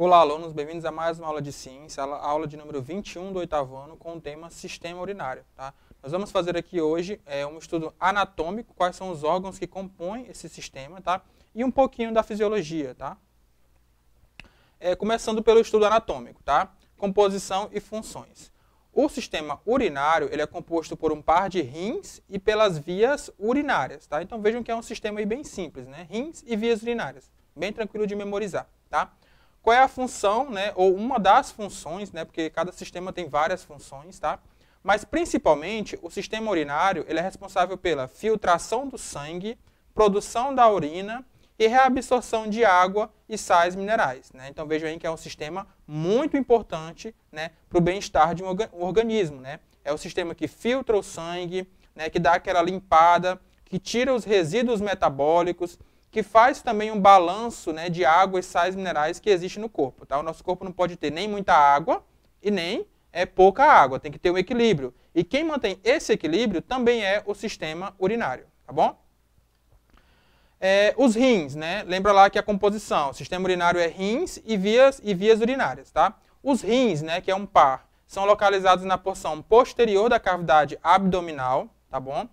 Olá, alunos, bem-vindos a mais uma aula de ciência, a aula de número 21 do 8º ano com o tema sistema urinário. Tá? Nós vamos fazer aqui hoje um estudo anatômico, quais são os órgãos que compõem esse sistema, tá? E um pouquinho da fisiologia. Tá? Começando pelo estudo anatômico, tá? Composição e funções. O sistema urinário ele é composto por um par de rins e pelas vias urinárias. Tá? Então vejam que é um sistema aí bem simples, né? Rins e vias urinárias, bem tranquilo de memorizar. Tá? Qual é a função, né, ou uma das funções, né, porque cada sistema tem várias funções, tá? Mas principalmente o sistema urinário ele é responsável pela filtração do sangue, produção da urina e reabsorção de água e sais minerais. Né? Então vejam aí que é um sistema muito importante, né, para o bem-estar de um organismo. Né? É o sistema que filtra o sangue, né, que dá aquela limpada, que tira os resíduos metabólicos, que faz também um balanço, né, de água e sais minerais que existe no corpo. Tá? O nosso corpo não pode ter nem muita água e nem pouca água, tem que ter um equilíbrio. E quem mantém esse equilíbrio também é o sistema urinário. Tá bom? Os rins, né? Lembra lá que a composição, o sistema urinário é rins e vias urinárias. Tá? Os rins, né, que é um par, são localizados na porção posterior da cavidade abdominal. Tá bom?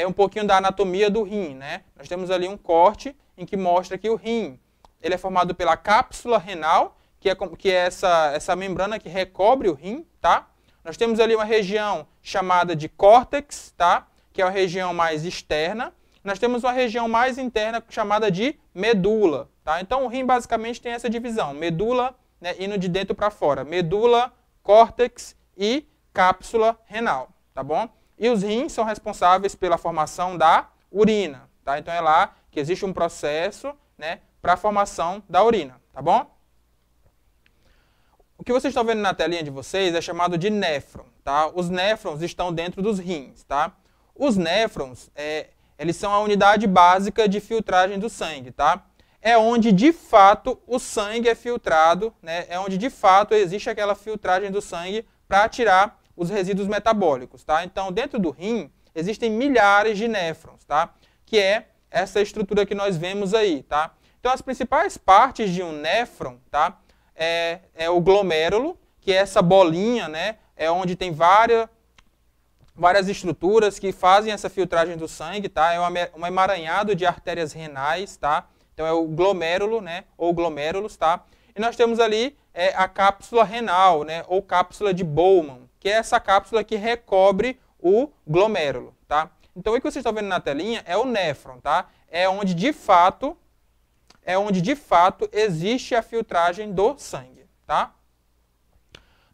Um pouquinho da anatomia do rim, né? Nós temos ali um corte em que mostra que o rim ele é formado pela cápsula renal, que é essa membrana que recobre o rim, tá? Nós temos ali uma região chamada de córtex, tá? Que é a região mais externa. Nós temos uma região mais interna chamada de medula, tá? Então o rim basicamente tem essa divisão, medula, né, indo de dentro para fora, medula, córtex e cápsula renal, tá bom? E os rins são responsáveis pela formação da urina. Tá? Então é lá que existe um processo, né, para a formação da urina. Tá bom? O que vocês estão vendo na telinha de vocês é chamado de néfron. Tá? Os néfrons estão dentro dos rins. Tá? Os néfrons eles são a unidade básica de filtragem do sangue. Tá? É onde de fato o sangue é filtrado, né? É onde de fato existe aquela filtragem do sangue para tirar os resíduos metabólicos, tá? Então, dentro do rim, existem milhares de néfrons, tá? Que é essa estrutura que nós vemos aí, tá? Então, as principais partes de um néfron, tá? É o glomérulo, que é essa bolinha, né? É onde tem várias estruturas que fazem essa filtragem do sangue, tá? É um emaranhado de artérias renais, tá? Então, é o glomérulo, né? Ou glomérulos, tá? E nós temos ali a cápsula renal, né? Ou cápsula de Bowman, que é essa cápsula que recobre o glomérulo, tá? Então, o que vocês estão vendo na telinha é o néfron, tá? É onde de fato existe a filtragem do sangue, tá?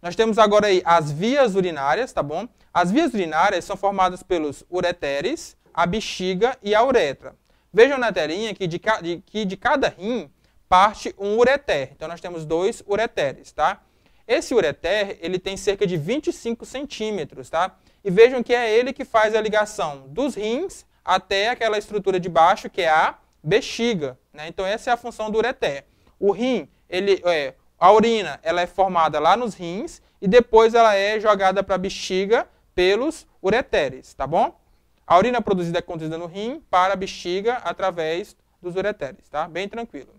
Nós temos agora aí as vias urinárias, tá bom? As vias urinárias são formadas pelos ureteres, a bexiga e a uretra. Vejam na telinha que de cada rim parte um ureter. Então, nós temos 2 ureteres, tá? Esse ureter, ele tem cerca de 25 centímetros, tá? E vejam que é ele que faz a ligação dos rins até aquela estrutura de baixo, que é a bexiga, né? Então, essa é a função do ureter. O rim, a urina, ela é formada lá nos rins e depois ela é jogada para a bexiga pelos ureteres, tá bom? A urina produzida é conduzida no rim para a bexiga através dos ureteres, tá? Bem tranquilo.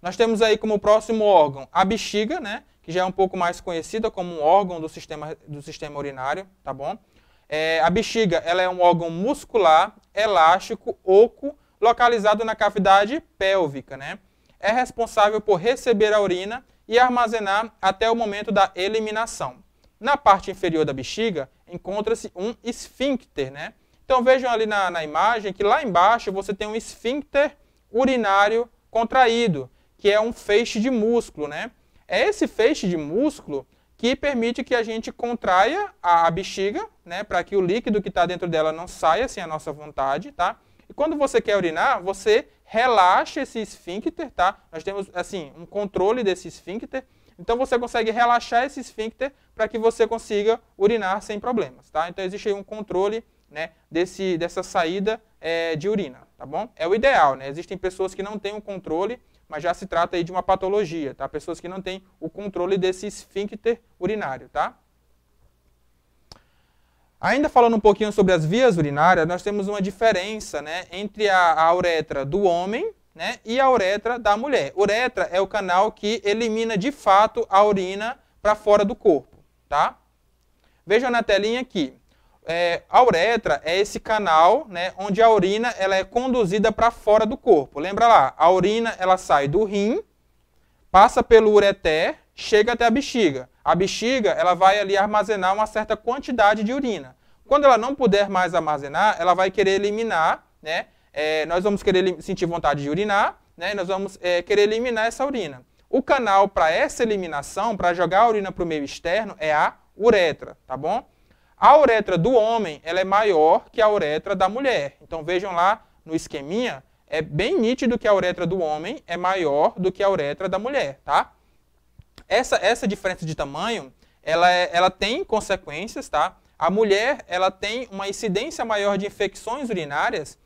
Nós temos aí como próximo órgão a bexiga, né, que já é um pouco mais conhecida como um órgão do sistema urinário, tá bom? A bexiga ela é um órgão muscular, elástico, oco, localizado na cavidade pélvica, né? É responsável por receber a urina e armazenar até o momento da eliminação. Na parte inferior da bexiga encontra-se um esfíncter, né? Então vejam ali na imagem que lá embaixo você tem um esfíncter urinário contraído, que é um feixe de músculo, né? É esse feixe de músculo que permite que a gente contraia a bexiga, né? Para que o líquido que está dentro dela não saia sem a nossa vontade, tá? E quando você quer urinar, você relaxa esse esfíncter, tá? Nós temos, assim, um controle desse esfíncter. Então, você consegue relaxar esse esfíncter para que você consiga urinar sem problemas, tá? Então, existe aí um controle, né, dessa saída de urina, tá bom? É o ideal, né? Existem pessoas que não têm o controle, mas já se trata aí de uma patologia, tá? Pessoas que não têm o controle desse esfíncter urinário, tá? Ainda falando um pouquinho sobre as vias urinárias, nós temos uma diferença, né, entre a uretra do homem, né, e a uretra da mulher. Uretra é o canal que elimina de fato a urina para fora do corpo. Tá? Vejam na telinha aqui. A uretra é esse canal, né, onde a urina ela é conduzida para fora do corpo. Lembra lá, a urina ela sai do rim, passa pelo ureter, chega até a bexiga. A bexiga ela vai ali armazenar uma certa quantidade de urina. Quando ela não puder mais armazenar, ela vai querer eliminar, né? Nós vamos querer sentir vontade de urinar, né? Nós vamos querer eliminar essa urina. O canal para essa eliminação, para jogar a urina para o meio externo, é a uretra, tá bom? A uretra do homem ela é maior que a uretra da mulher. Então vejam lá no esqueminha, é bem nítido que a uretra do homem é maior do que a uretra da mulher, tá? Essa diferença de tamanho, ela tem consequências, tá? A mulher ela tem uma incidência maior de infecções urinárias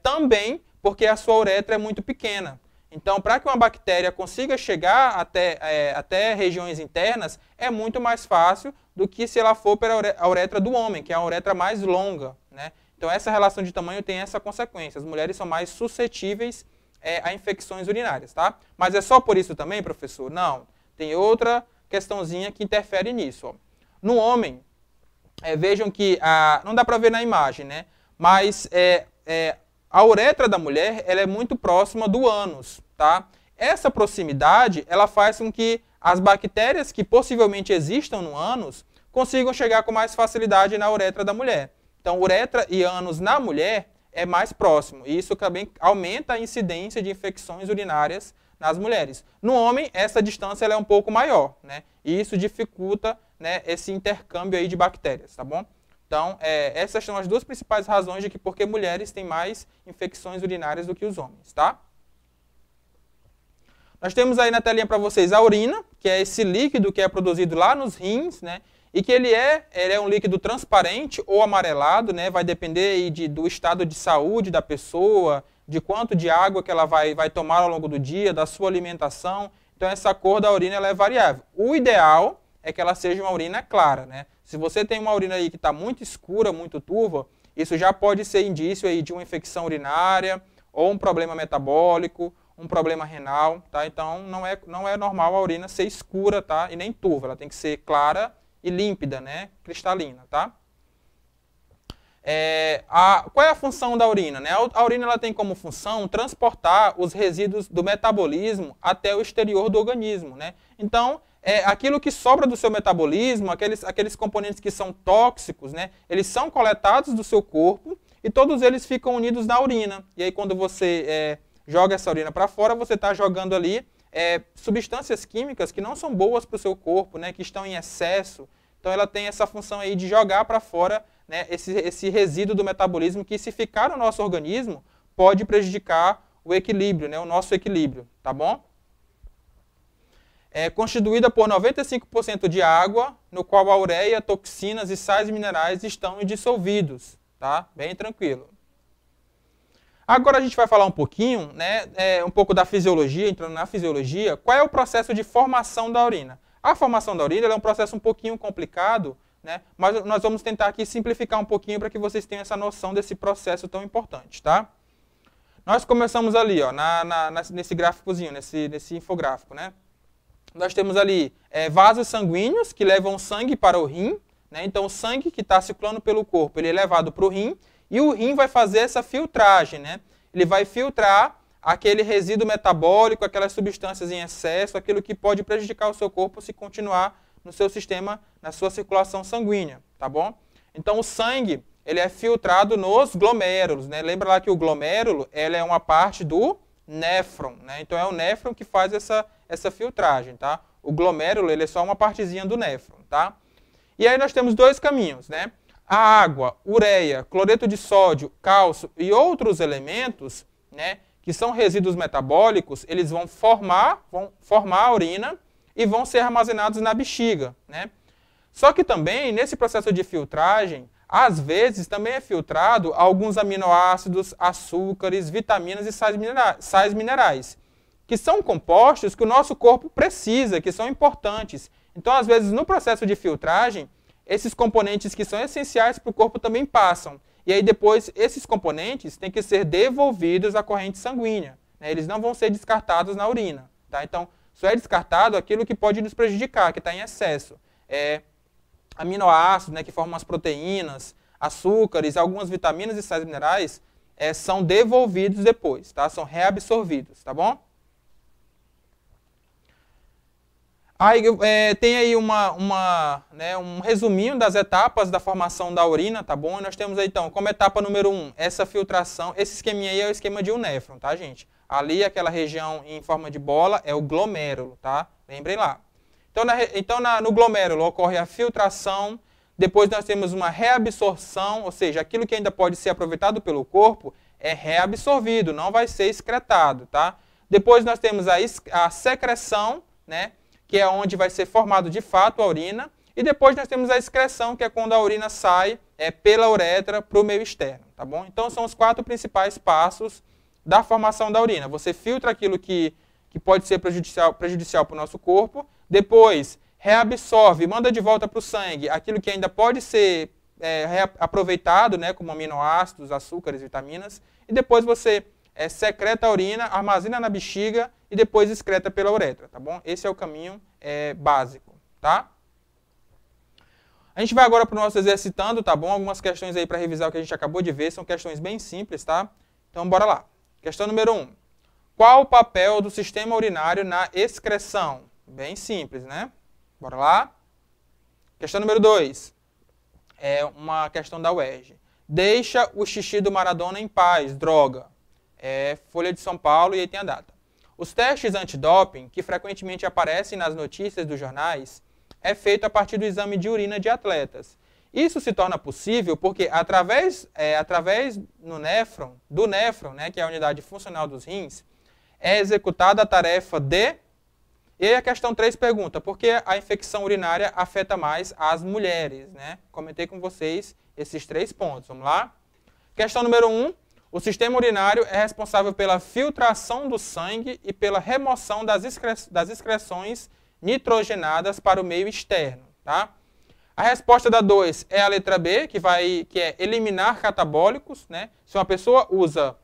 também porque a sua uretra é muito pequena. Então, para que uma bactéria consiga chegar até regiões internas, é muito mais fácil do que se ela for para a uretra do homem, que é a uretra mais longa, né? Então, essa relação de tamanho tem essa consequência. As mulheres são mais suscetíveis a infecções urinárias, tá? Mas é só por isso também, professor? Não. Tem outra questãozinha que interfere nisso. Ó. No homem, vejam que, não dá para ver na imagem, né? Mas a uretra da mulher ela é muito próxima do ânus, tá? Essa proximidade ela faz com que as bactérias que possivelmente existam no ânus consigam chegar com mais facilidade na uretra da mulher. Então, uretra e ânus na mulher é mais próximo. E isso também aumenta a incidência de infecções urinárias nas mulheres. No homem, essa distância ela é um pouco maior, né? E isso dificulta, né, esse intercâmbio aí de bactérias, tá bom? Então, essas são as duas principais razões de que porque mulheres têm mais infecções urinárias do que os homens, tá? Nós temos aí na telinha para vocês a urina, que é esse líquido que é produzido lá nos rins, né? E que ele é um líquido transparente ou amarelado, né? Vai depender aí do estado de saúde da pessoa, de quanto de água que ela vai tomar ao longo do dia, da sua alimentação. Então, essa cor da urina ela é variável. O ideal é que ela seja uma urina clara, né? Se você tem uma urina aí que está muito escura, muito turva, isso já pode ser indício aí de uma infecção urinária, ou um problema metabólico, um problema renal, tá? Então, não é normal a urina ser escura, tá? E nem turva, ela tem que ser clara e límpida, né? Cristalina, tá? Qual é a função da urina, né? A urina ela tem como função transportar os resíduos do metabolismo até o exterior do organismo, né? Então, aquilo que sobra do seu metabolismo, aqueles componentes que são tóxicos, né? Eles são coletados do seu corpo e todos eles ficam unidos na urina. E aí, quando você joga essa urina para fora, você está jogando ali substâncias químicas que não são boas para o seu corpo, né? Que estão em excesso. Então, ela tem essa função aí de jogar para fora, né, esse resíduo do metabolismo que, se ficar no nosso organismo, pode prejudicar o equilíbrio, né, o nosso equilíbrio, tá bom? É constituída por 95% de água, no qual a ureia, toxinas e sais minerais estão dissolvidos, tá? Bem tranquilo. Agora a gente vai falar um pouquinho, né, um pouco da fisiologia, entrando na fisiologia. Qual é o processo de formação da urina? A formação da urina é um processo um pouquinho complicado, né? Mas nós vamos tentar aqui simplificar um pouquinho para que vocês tenham essa noção desse processo tão importante, tá? Nós começamos ali, ó, nesse gráficozinho, nesse infográfico, né? Nós temos ali vasos sanguíneos que levam sangue para o rim, né? Então o sangue que está circulando pelo corpo ele é levado para o rim e o rim vai fazer essa filtragem, né? Ele vai filtrar aquele resíduo metabólico, aquelas substâncias em excesso, aquilo que pode prejudicar o seu corpo se continuar no seu sistema, na sua circulação sanguínea, tá bom? Então o sangue, ele é filtrado nos glomérulos, né? Lembra lá que o glomérulo, ele é uma parte do néfron, né? Então é o néfron que faz essa filtragem, tá? O glomérulo, ele é só uma partezinha do néfron, tá? E aí nós temos dois caminhos, né? A água, ureia, cloreto de sódio, cálcio e outros elementos, né, que são resíduos metabólicos, eles vão formar a urina e vão ser armazenados na bexiga, né? Só que também, nesse processo de filtragem, às vezes também é filtrado alguns aminoácidos, açúcares, vitaminas e sais minerais, que são compostos que o nosso corpo precisa, que são importantes. Então, às vezes, no processo de filtragem, esses componentes que são essenciais para o corpo também passam. E aí depois esses componentes têm que ser devolvidos à corrente sanguínea, né, eles não vão ser descartados na urina. Tá? Então, só é descartado aquilo que pode nos prejudicar, que está em excesso. Aminoácidos, né, que formam as proteínas, açúcares, algumas vitaminas e sais minerais, são devolvidos depois, tá? São reabsorvidos, tá bom? Aí, tem aí um resuminho das etapas da formação da urina, tá bom? E nós temos aí, então, como etapa número 1, essa filtração. Esse esqueminha aí é o esquema de um néfron, tá, gente? Ali, aquela região em forma de bola, é o glomérulo, tá? Lembrem lá. Então, no glomérulo ocorre a filtração, depois nós temos uma reabsorção, ou seja, aquilo que ainda pode ser aproveitado pelo corpo é reabsorvido, não vai ser excretado, tá? Depois nós temos a secreção, né? Que é onde vai ser formado de fato a urina, e depois nós temos a excreção, que é quando a urina sai pela uretra para o meio externo, tá bom? Então são os 4 principais passos da formação da urina. Você filtra aquilo que pode ser prejudicial para o nosso corpo, depois reabsorve, manda de volta para o sangue aquilo que ainda pode ser aproveitado, né, como aminoácidos, açúcares, vitaminas, e depois você secreta a urina, armazena na bexiga e depois excreta pela uretra, tá bom? Esse é o caminho básico, tá? A gente vai agora para o nosso exercitando, tá bom? Algumas questões aí para revisar o que a gente acabou de ver, são questões bem simples, tá? Então, bora lá. Questão número 1. Qual o papel do sistema urinário na excreção? Bem simples, né? Bora lá. Questão número 2. É uma questão da UERJ. Deixa o xixi do Maradona em paz, droga. Folha de São Paulo e aí tem a data. Os testes antidoping, que frequentemente aparecem nas notícias dos jornais, é feito a partir do exame de urina de atletas. Isso se torna possível porque através do néfron, né, que é a unidade funcional dos rins, é executada a tarefa de... E aí a questão 3 pergunta, por que a infecção urinária afeta mais as mulheres? Né? Comentei com vocês esses 3 pontos. Vamos lá? Questão número 1. O sistema urinário é responsável pela filtração do sangue e pela remoção das excreções nitrogenadas para o meio externo. Tá? A resposta da 2 é a letra B, que é eliminar catabólicos. Né? Se uma pessoa usa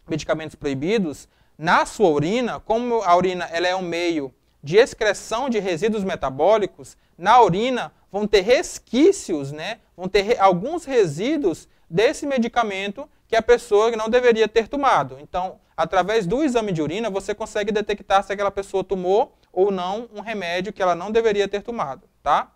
medicamentos proibidos, na sua urina, como a urina ela é um meio de excreção de resíduos metabólicos, na urina vão ter resquícios, né? Vão ter alguns resíduos desse medicamento que a pessoa não deveria ter tomado. Então, através do exame de urina, você consegue detectar se aquela pessoa tomou ou não um remédio que ela não deveria ter tomado, tá?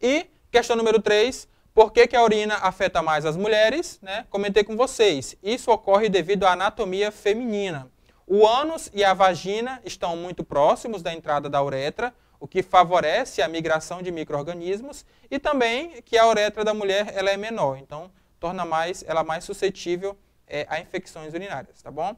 E, questão número 3, por que a urina afeta mais as mulheres? Né? Comentei com vocês, isso ocorre devido à anatomia feminina. O ânus e a vagina estão muito próximos da entrada da uretra, o que favorece a migração de micro-organismos, e também que a uretra da mulher ela é menor, então torna ela mais suscetível a infecções urinárias, tá bom?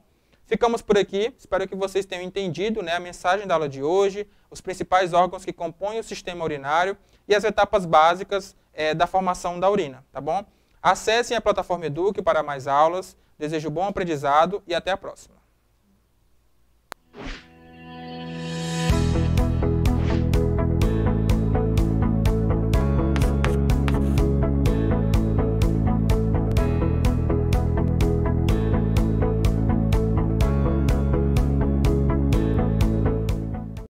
Ficamos por aqui, espero que vocês tenham entendido, né, a mensagem da aula de hoje, os principais órgãos que compõem o sistema urinário e as etapas básicas da formação da urina, tá bom? Acessem a plataforma Eduque para mais aulas, desejo bom aprendizado e até a próxima.